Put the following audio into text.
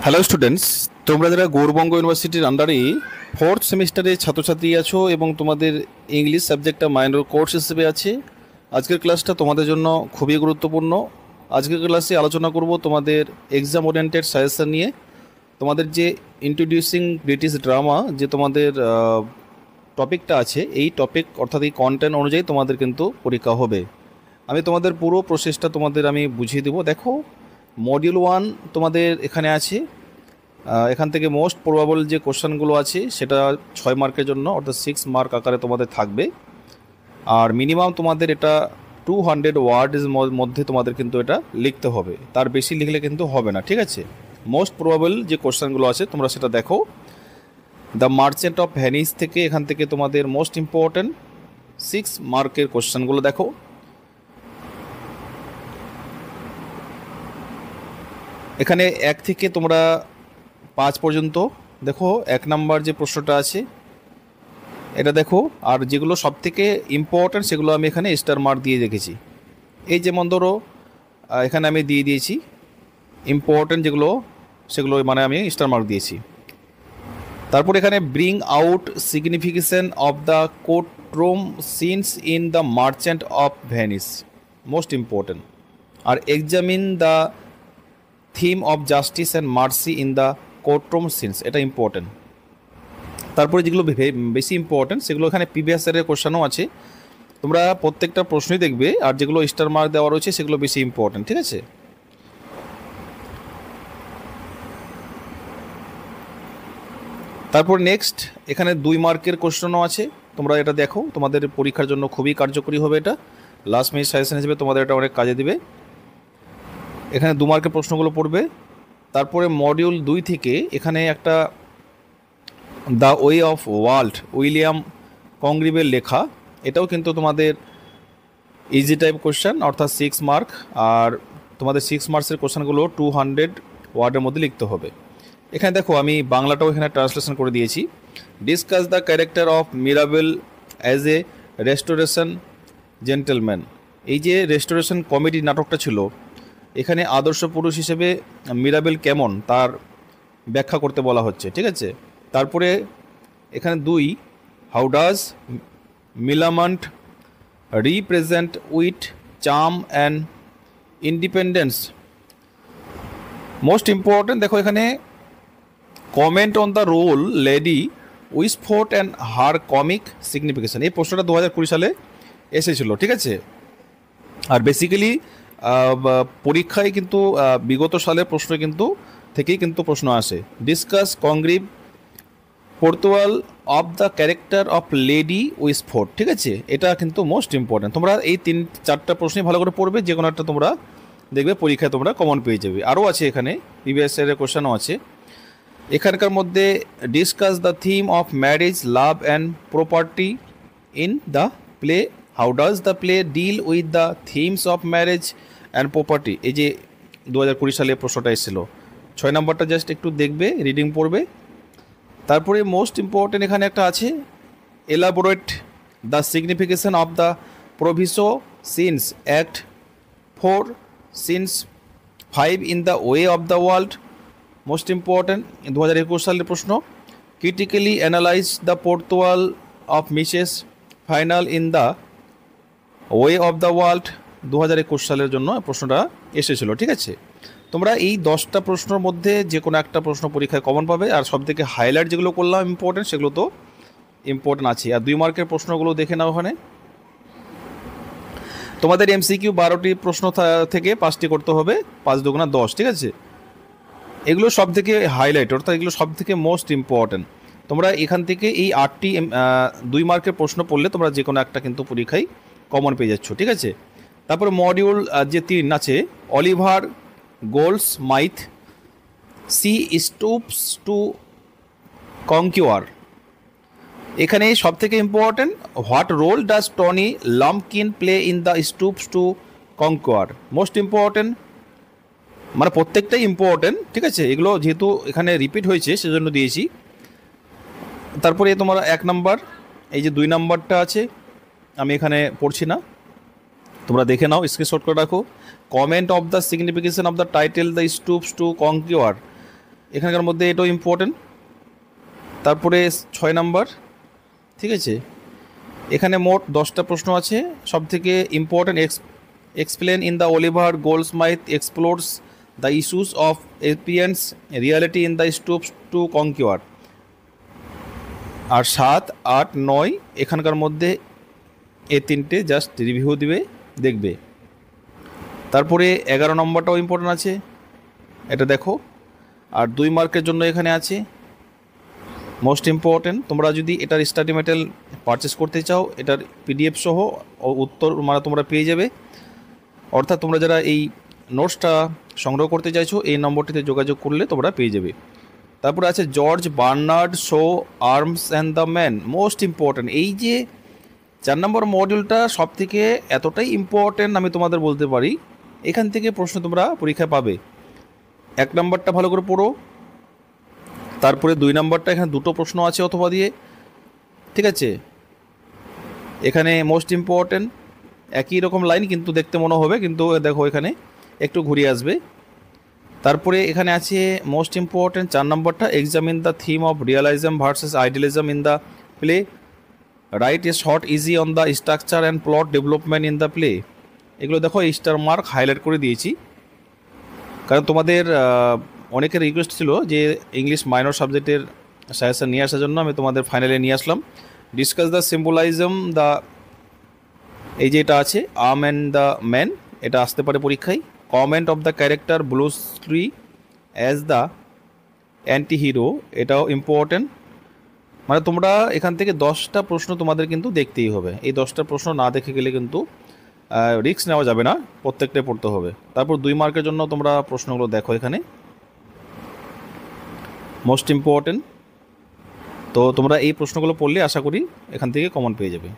Hello students, তোমরা যারা গৌরবঙ্গ ইউনিভার্সিটির আন্ডারে ফোর্থ সেমিস্টারে ছাত্রছাত্রী আছো এবং তোমাদের ইংলিশ সাবজেক্টটা মাইনর কোর্স হিসেবে আছে, আজকের ক্লাসটা তোমাদের জন্য খুবই গুরুত্বপূর্ণ। আজকের ক্লাসে আলোচনা করব তোমাদের এক্সাম ওরিয়েন্টেড সাজেশন নিয়ে। তোমাদের যে ইন্ট্রোডিউসিং ব্রিটিশ ড্রামা যে তোমাদের টপিকটা আছে, এই টপিক অর্থাৎ এই কন্টেন্ট অনুযায়ী তোমাদের কিন্তু পরীক্ষা হবে। আমি তোমাদের পুরো প্রসেসটা তোমাদের আমি বুঝিয়ে দেবো। দেখো, মডিউল 1 তোমাদের এখানে আছে। এখান থেকে মোস্ট প্রবাবল যে কোশ্চেনগুলো আছে সেটা 6 মার্কের জন্য, অর্থাৎ 6 মার্ক আকারে তোমাদের থাকবে। আর মিনিমাম তোমাদের এটা 200 ওয়ার্ডের মধ্যে তোমাদের কিন্তু এটা লিখতে হবে, তার বেশি লিখলে কিন্তু হবে না, ঠিক আছে। মোস্ট প্রবাবল যে কোশ্চেনগুলো আছে তোমরা সেটা দেখো। দ্য মার্চেন্ট অফ ভেনিস থেকে এখান থেকে তোমাদের মোস্ট ইম্পর্ট্যান্ট 6 মার্কের কোশ্চেনগুলো দেখো। এখানে 1 থেকে তোমরা 5 পর্যন্ত দেখো। 1 নাম্বার যে প্রশ্নটা আছে এটা দেখো, আর যেগুলো সব থেকে ইম্পর্ট্যান্ট সেগুলো আমি এখানে স্টার মার্ক দিয়ে রেখেছি। এই যেমন ধরো এখানে আমি দিয়ে দিয়েছি ইম্পর্ট্যান্ট যেগুলো, সেগুলো মানে আমি স্টার মার্ক দিয়েছি। তারপর এখানে bring out signification of the courtroom scenes in the Merchant of Venice, most important. আর examine the theme of justice and mercy in the courtroom scenes, এটা ইম্পর্ট্যান্ট। তারপরে যেগুলো বেশি ইম্পর্ট্যান্ট সেগুলো এখানে প্রিভিয়াস ইয়ারের কোশ্চেনও আছে, তোমরা প্রত্যেকটা প্রশ্নই দেখবে। আর যেগুলো স্টার মার্ক দেওয়া রয়েছে সেগুলো বেশি ইম্পর্ট্যান্ট, ঠিক আছে। তারপর নেক্সট এখানে 2 মার্কের কোশ্চেনও আছে, তোমরা এটা দেখো, তোমাদের পরীক্ষার জন্য খুবই কার্যকরী হবে। এটা লাস্ট মিনিট সাজেশন হিসেবে তোমাদের এটা অনেক কাজে দিবে। এখানে 2 মার্কের প্রশ্নগুলো পড়বে। তারপরে মডিউল 2 থেকে এখানে একটা the way of world, William কংগ্রিভের লেখা, এটাও কিন্তু তোমাদের ইজি টাইপ কোশ্চেন, অর্থাৎ 6 মার্ক। আর তোমাদের 6 মার্কসের কোশ্চেনগুলো 200 ওয়ার্ডের মধ্যে লিখতে হবে। এখানে দেখো আমি বাংলাটাও এখানে ট্রান্সলেশন করে দিয়েছি। Discuss the character of Mirabel as a restoration gentleman. এই যে রেস্টোরেশন কমেডি নাটকটা ছিল, এখানে আদর্শ পুরুষ হিসেবে মিরাবেল কেমন তার ব্যাখ্যা করতে বলা হচ্ছে, ঠিক আছে। তারপরে এখানে 2, how does Millamant represent with charm and independence, most important. দেখো এখানে comment on the role Lady Wishfort and her comic signification, এই প্রশ্নটা 2020 সালে এসেছিলো, ঠিক আছে। আর বেসিক্যালি পরীক্ষায় কিন্তু বিগত সালের প্রশ্ন কিন্তু থেকেই কিন্তু প্রশ্ন আসে। Discuss Congreve portrayal of the character of Lady Wishfort, ঠিক আছে। এটা কিন্তু মোস্ট ইম্পর্ট্যান্ট। তোমরা এই 3-4টা প্রশ্নই ভালো করে পড়বে, যে কোনো একটা তোমরা দেখবে পরীক্ষায় তোমরা কমন পেয়ে যাবে। আরও আছে এখানে প্রিভিয়াস ইয়ারের কোশ্চেনও আছে। এখানকার মধ্যে discuss the theme of marriage, love and property in the play, how does the play deal with the themes of marriage and property, এই যে 2020 সালে প্রশ্নটা এসেছিলো। 6 নম্বরটা জাস্ট একটু দেখবে, রিডিং পড়বে। তারপরে মোস্ট ইম্পর্টেন্ট এখানে একটা আছে, elaborate the signification of the proviso scenes act 4 scenes 5 in the way of the world, most important, 2021 সালের প্রশ্ন। Critically analyse the portrayal of Mrs Fainall in the way of the world, 2021 সালের জন্য প্রশ্নটা এসেছিলো, ঠিক আছে। তোমরা এই 10টা প্রশ্নের মধ্যে যে কোনো একটা প্রশ্ন পরীক্ষায় কমন পাবে। আর সব থেকে হাইলাইট যেগুলো করলাম ইম্পর্টেন্ট, সেগুলো তো ইম্পর্টেন্ট আছে। আর 2 মার্কের প্রশ্নগুলো দেখে নাও। ওখানে তোমাদের MCQ 12টি প্রশ্ন থেকে 5টি করতে হবে, 5 দুগুণা 10, ঠিক আছে। এগুলো সব থেকে হাইলাইট, অর্থাৎ এগুলো সব থেকে মোস্ট ইম্পর্টেন্ট। তোমরা এখান থেকে এই 8টি 2 মার্কের প্রশ্ন পড়লে তোমরা যে কোনো একটা কিন্তু পরীক্ষায় কমন পেয়ে যাচ্ছ, ঠিক আছে। তারপরে মডিউল যে 3 আছে, Oliver Goldsmith she stoops to conquer, এখানে সব থেকে important, what role does Tony Lumpkin play in the stoops to conquer, most important. মানে প্রত্যেকটাই ইম্পর্টেন্ট, ঠিক আছে। এগুলো যেহেতু এখানে রিপিট হয়েছে সেজন্য দিয়েছি। তারপরে তোমার 1 নাম্বার, এই যে 2 নাম্বারটা আছে আমি এখানে পড়ছি না, তোমরা দেখে নাও, স্ক্রিনশট করে রাখো। Comment of the signification of the title the stoops to conquer, এখানকার মধ্যে এটাও ইম্পর্টেন্ট। তারপরে 6 নাম্বার, ঠিক আছে, এখানে মোট 10টা প্রশ্ন আছে। সব থেকে important, explain in the Oliver Goldsmith explores the issues of appearance reality in the stoops to conquer. আর 7, 8, 9 এখানকার মধ্যে এই 3টে জাস্ট রিভিউ দিবে, দেখবে। তারপরে 11 নম্বরটাও ইম্পর্টেন্ট আছে, এটা দেখো। আর 2 মার্কের জন্য এখানে আছে মোস্ট ইম্পর্টেন্ট। তোমরা যদি এটার স্টাডি মেটেরিয়াল পারচেস করতে চাও, এটার পিডিএফ সহ উত্তর মানে তোমরা পেয়ে যাবে। অর্থাৎ তোমরা যারা এই নোটসটা সংগ্রহ করতে চাইছো, এই নম্বরটিতে যোগাযোগ করলে তোমরা পেয়ে যাবে। তারপরে আছে George Bernard Shaw Arms and the Man, most important. এই যে 4 নম্বর মডিউলটা সব থেকে এতটাই ইম্পর্ট্যান্ট আমি তোমাদের বলতে পারি, এখান থেকে প্রশ্ন তোমরা পরীক্ষায় পাবে। 1 নম্বরটা ভালো করে পড়ো, তারপরে 2 নম্বরটা এখানে 2টো প্রশ্ন আছে অথবা দিয়ে, ঠিক আছে। এখানে মোস্ট ইম্পর্ট্যান্ট একই রকম লাইন কিন্তু দেখতে মনে হবে, কিন্তু দেখো এখানে একটু ঘুরিয়ে আসবে। তারপরে এখানে আছে মোস্ট ইম্পর্ট্যান্ট 4 নম্বরটা, examine the theme of realism versus idealism in the play, write a short easy on the structure and plot development in the play. এগুলো দেখো স্টার মার্ক হাইলাইট করে দিয়েছি, কারণ তোমাদের অনেকের রিকোয়েস্ট ছিল যে ইংলিশ মাইনর সাবজেক্টের সাজেশন নিয়ে আসার জন্য। আমি তোমাদের ফাইনালে নিয়ে আসলাম। ডিসকাস দ্য সিম্বলাইজম দ্য, এই যে এটা আছে আর্ম অ্যান্ড দ্য ম্যান, এটা আসতে পারে পরীক্ষায়। Comment of the character Bluestry as the anti hero, এটাও ইম্পর্টেন্ট। মানে তোমরা এখান থেকে 10টা প্রশ্ন তোমাদের কিন্তু দেখতেই হবে। এই 10টা প্রশ্ন না দেখে গেলে কিন্তু রিস্ক নেওয়া যাবে না, প্রত্যেকটাই পড়তে হবে। তারপর 2 মার্কের জন্য তোমরা প্রশ্নগুলো দেখো এখানে, মোস্ট ইম্পর্টেন্ট। তো তোমরা এই প্রশ্নগুলো পড়লে আশা করি এখান থেকে কমন পেয়ে যাবে।